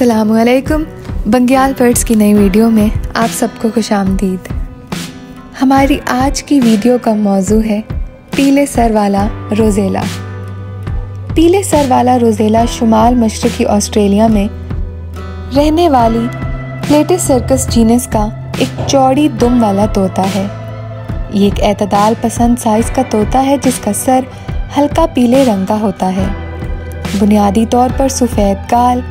अस्सलामुअलैकुम। बंग्याल बर्ड्स की नई वीडियो में आप सबको खुशामदीद। हमारी आज की वीडियो का मौजू है पीले सर वाला रोज़ेला। पीले सर वाला रोज़ेला शुमाल मशरक़ी ऑस्ट्रेलिया में रहने वाली प्लेटिस सर्कस जीनस का एक चौड़ी दुम वाला तोता है। ये एक एतदाल पसंद साइज़ का तोता है जिसका सर हल्का पीले रंग का होता है। बुनियादी तौर पर सफ़ेद गाल,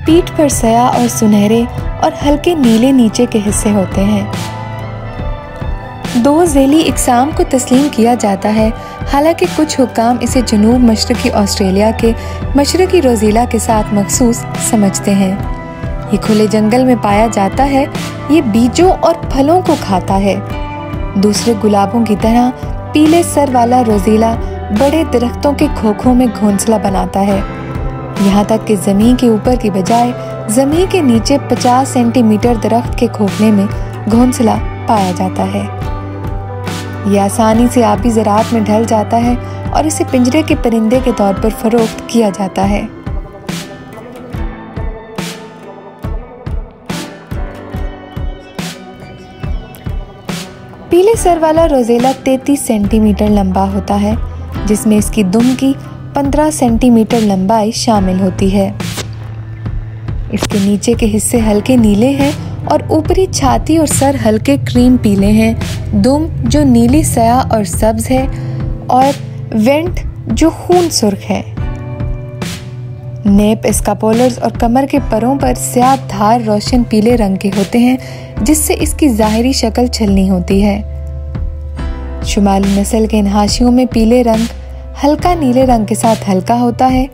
पीठ पर सया और सुनहरे और हल्के नीले नीचे के हिस्से होते हैं। दो झेली इकसाम को तस्लीम किया जाता है, हालांकि कुछ हुक्काम इसे जनूब मशरक़ी ऑस्ट्रेलिया के मशरक़ी रोज़ेला के साथ मखसूस समझते हैं। ये खुले जंगल में पाया जाता है। ये बीजों और फलों को खाता है। दूसरे गुलाबों की तरह पीले सर वाला रोज़ेला बड़े दरख्तों के खोखों में घोंसला बनाता है, यहाँ तक कि ज़मीन के ऊपर की बजाय ज़मीन के नीचे 50 सेंटीमीटर दरख्त के खोखले में घोंसला पाया जाता है। यह आसानी से आबी ज़राअत में ढल जाता है और इसे पिंजरे के परिंदे के तौर पर फ़रोख्त किया जाता है। पीले सर वाला रोज़ेला 33 सेंटीमीटर लंबा होता है, जिसमें इसकी दुम की 15 सेंटीमीटर लंबाई शामिल होती है। इसके नीचे के हिस्से हल्के नीले हैं और ऊपरी छाती और सर हल्के क्रीम पीले हैं। दुम जो नीली सया और सब्ज है और वेंट जो खून सुर्ख है। नेप, स्कापोलर्स और कमर के परों पर स्याह धार रोशन पीले रंग के होते हैं, जिससे इसकी ज़ाहिरी शक्ल छलनी होती है। शुमाली नस्ल के इन हाशियों में पीले रंग हल्का नीले रंग के साथ हल्का होता है।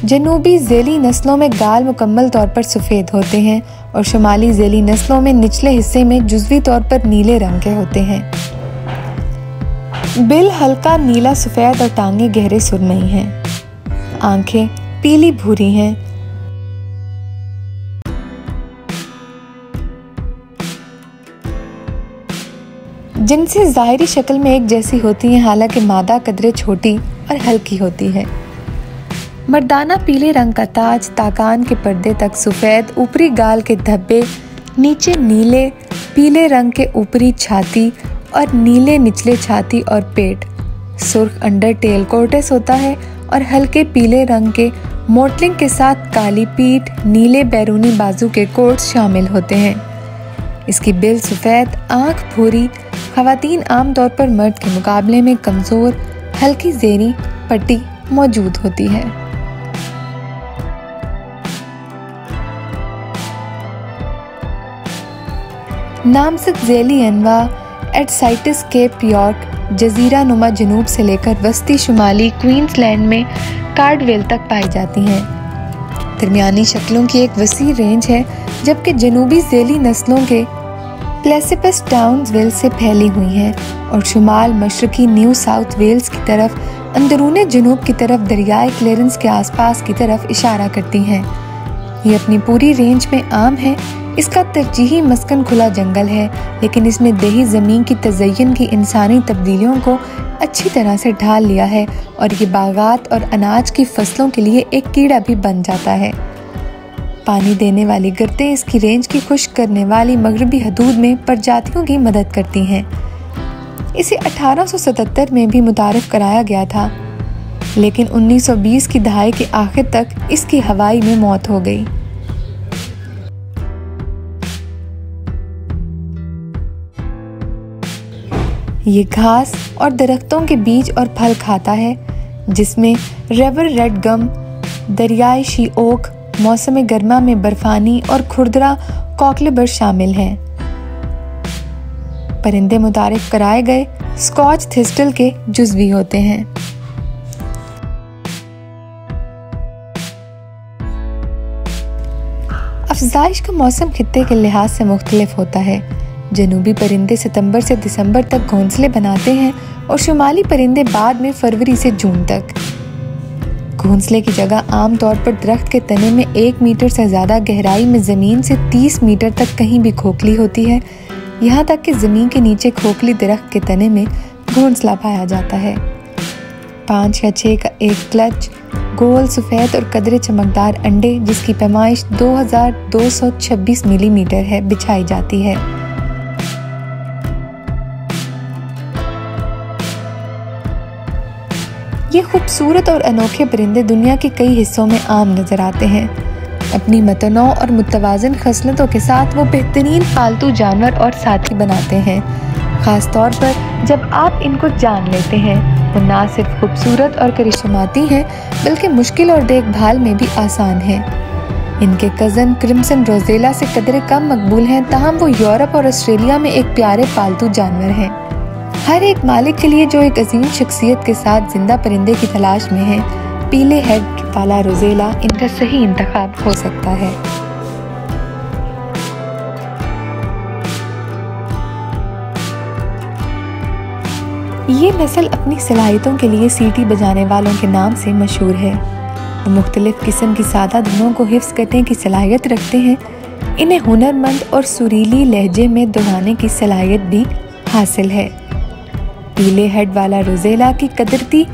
जनूबी ज़ेली नस्लों में गाल मुकम्मल तौर पर सफ़ेद होते हैं और शुमाली ज़ेली नस्लों में निचले हिस्से में जुज़वी तौर पर नीले रंग के होते हैं। बिल हल्का नीला सफ़ेद और टांगे गहरे सुरमई हैं। आंखें पीली भूरी हैं। जिनसे ज़ाहिरी शक्ल में एक जैसी होती हैं, हालांकि मादा कदरे छोटी और हल्की होती है। मर्दाना पीले रंग का ताज ताकान के पर्दे तक सफ़ेद, ऊपरी गाल के धब्बे, नीचे नीले पीले रंग के ऊपरी छाती और नीले निचले छाती और पेट, सुर्ख अंडर टेल कोर्टेस होता है और हल्के पीले रंग के मोटलिंग के साथ काली पीठ, नीले बैरूनी बाजू के कोट्स शामिल होते हैं। इसकी बिल सफ़ेद, आँख भूरी। ख़वातीन आमतौर पर मर्द के मुकाबले में कमज़ोर, हल्की ज़ेरी पट्टी मौजूद होती है। नामज़द ज़ेली अनवा एडसाइटिस केप यॉर्क जज़ीरा नुमा जनूब से लेकर वस्ती शुमाली क्वींसलैंड में कार्डवेल तक पाई जाती हैं। दरमियानी शक्लों की एक वसी रेंज है, जबकि जनूबी ज़ेली नस्लों के प्लेसिपस टाउन्स वेल्स से फैली हुई हैं और शुमाल मशरकी न्यू साउथ वेल्स की तरफ, अंदरूने जनूब की तरफ दरियाए क्लेरेंस के आसपास की तरफ इशारा करती हैं। ये अपनी पूरी रेंज में आम है। इसका तरजीही मस्कन खुला जंगल है, लेकिन इसमें देही ज़मीन की तज़य्युन की इंसानी तब्दीलियों को अच्छी तरह से ढाल लिया है और ये बागात और अनाज की फसलों के लिए एक कीड़ा भी बन जाता है। पानी देने वाली गिरतें इसकी रेंज की खुश्क करने वाली मगरबी हदूद में प्रजातियों की मदद करती हैं। इसे 1877 में भी मुतारिफ कराया गया था, लेकिन 1920 की दहाई के आखिर तक इसकी हवाई में मौत हो गई। ये घास और दरख्तों के बीज और फल खाता है, जिसमें रेवर रेड गम, दरियाई शी ओक, मौसम गर्मा में बर्फानी और खुरदरा कॉकलेबर शामिल हैं। परिंदे मुतारिफ कराए गए स्कॉच थिस्टल के जुज़वी होते हैं। अफजाइश का मौसम खित्ते के लिहाज से मुख्तलिफ होता है। जनूबी परिंदे सितंबर से दिसंबर तक घोंसले बनाते हैं और शुमाली परिंदे बाद में फरवरी से जून तक। घोंसले की जगह आमतौर पर दरख्त के तने में 1 मीटर से ज़्यादा गहराई में ज़मीन से 30 मीटर तक कहीं भी खोखली होती है, यहाँ तक कि ज़मीन के नीचे खोखली दरख्त के तने में घोंसला पाया जाता है। 5 या 6 का एक क्लच, गोल सफ़ेद और कदरे चमकदार अंडे जिसकी पैमाइश 2226 मिलीमीटर है बिछाई जाती है। ये खूबसूरत और अनोखे परिंदे दुनिया के कई हिस्सों में आम नजर आते हैं। अपनी मतनों और मुतवाज़िन खसलतों के साथ वो बेहतरीन पालतू जानवर और साथी बनाते हैं। ख़ास तौर पर जब आप इनको जान लेते हैं, वो ना सिर्फ खूबसूरत और करिश्माती हैं बल्कि मुश्किल और देखभाल में भी आसान हैं। इनके कज़न क्रिम्सन रोज़ेला से कदरे कम मकबूल हैं, ताहम वो यूरोप और ऑस्ट्रेलिया में एक प्यारे पालतू जानवर हैं। हर एक मालिक के लिए जो एक अजीम शख्सियत के साथ जिंदा परिंदे की तलाश में है, पीले हेड वाला रोज़ेला इनका सही इंतखाब हो सकता है। ये नस्ल अपनी सलाहियतों के लिए सीटी बजाने वालों के नाम से मशहूर है। वो मुख्तलिफ किस्म की सादा धुनों को हिफ्ज़ करने की सलाहियत रखते हैं। इन्हें हुनरमंद और सुरीली लहजे में दोहराने की सलाहियत भी हासिल है। पीले हेड वाला रोज़ेला की कदरती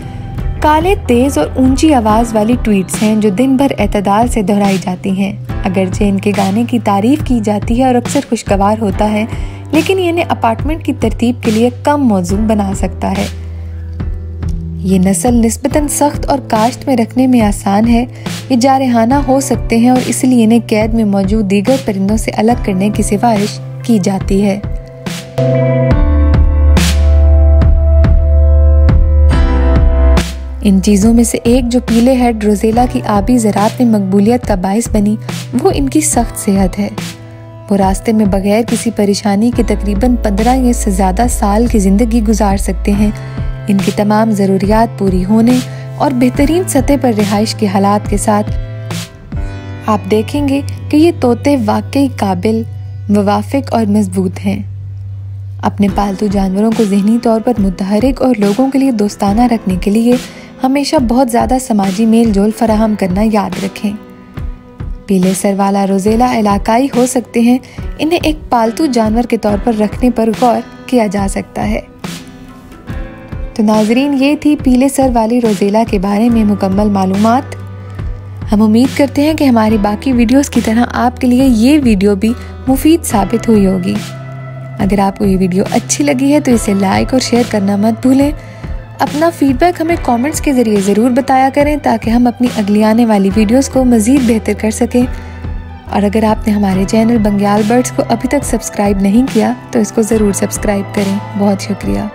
काले, तेज़ और ऊंची आवाज़ वाली ट्वीट्स हैं जो दिन भर एतदाल से दोहराई जाती हैं। अगरचे इनके गाने की तारीफ़ की जाती है और अक्सर खुशगवार होता है, लेकिन ये इन्हें अपार्टमेंट की तरतीब के लिए कम मौजूद बना सकता है। ये नस्ल निस्बतन सख्त और काश्त में रखने में आसान है। ये जारहाना हो सकते हैं और इसलिए इन्हें कैद में मौजूद दीगर परिंदों से अलग करने की सिफारिश की जाती है। इन चीज़ों में से एक जो पीले हेड रोज़ेला की आबी ज़राअत में मकबूलियत का बाइस बनी, वो इनकी सख्त सेहत है। वो रास्ते में बगैर किसी परेशानी के तकरीबन 15 या से ज़्यादा साल की ज़िंदगी गुजार सकते हैं। इनकी तमाम ज़रूरियात पूरी होने और बेहतरीन सतह पर रिहाइश के हालात के साथ आप देखेंगे कि ये तोते वाकई काबिल, मुवाफिक और मजबूत हैं। अपने पालतू जानवरों को ज़हनी तौर पर मुतहरिक और लोगों के लिए दोस्ताना रखने के लिए हमेशा बहुत ज़्यादा समाजी मेल जोल फराहम करना याद रखें। पीले सर वाला रोज़ेला इलाकाई हो सकते हैं। इन्हें एक पालतू जानवर के तौर पर रखने पर गौर किया जा सकता है। तो नाजरीन, ये थी पीले सर वाली रोज़ेला के बारे में मुकम्मल मालूमात। हम उम्मीद करते हैं कि हमारी बाकी वीडियोस की तरह आपके लिए ये वीडियो भी मुफीद साबित हुई होगी। अगर आपको ये वीडियो अच्छी लगी है तो इसे लाइक और शेयर करना मत भूलें। अपना फीडबैक हमें कमेंट्स के ज़रिए ज़रूर बताया करें ताकि हम अपनी अगली आने वाली वीडियोस को मज़ीद बेहतर कर सकें। और अगर आपने हमारे चैनल बंग्याल बर्ड्स को अभी तक सब्सक्राइब नहीं किया तो इसको ज़रूर सब्सक्राइब करें। बहुत शुक्रिया।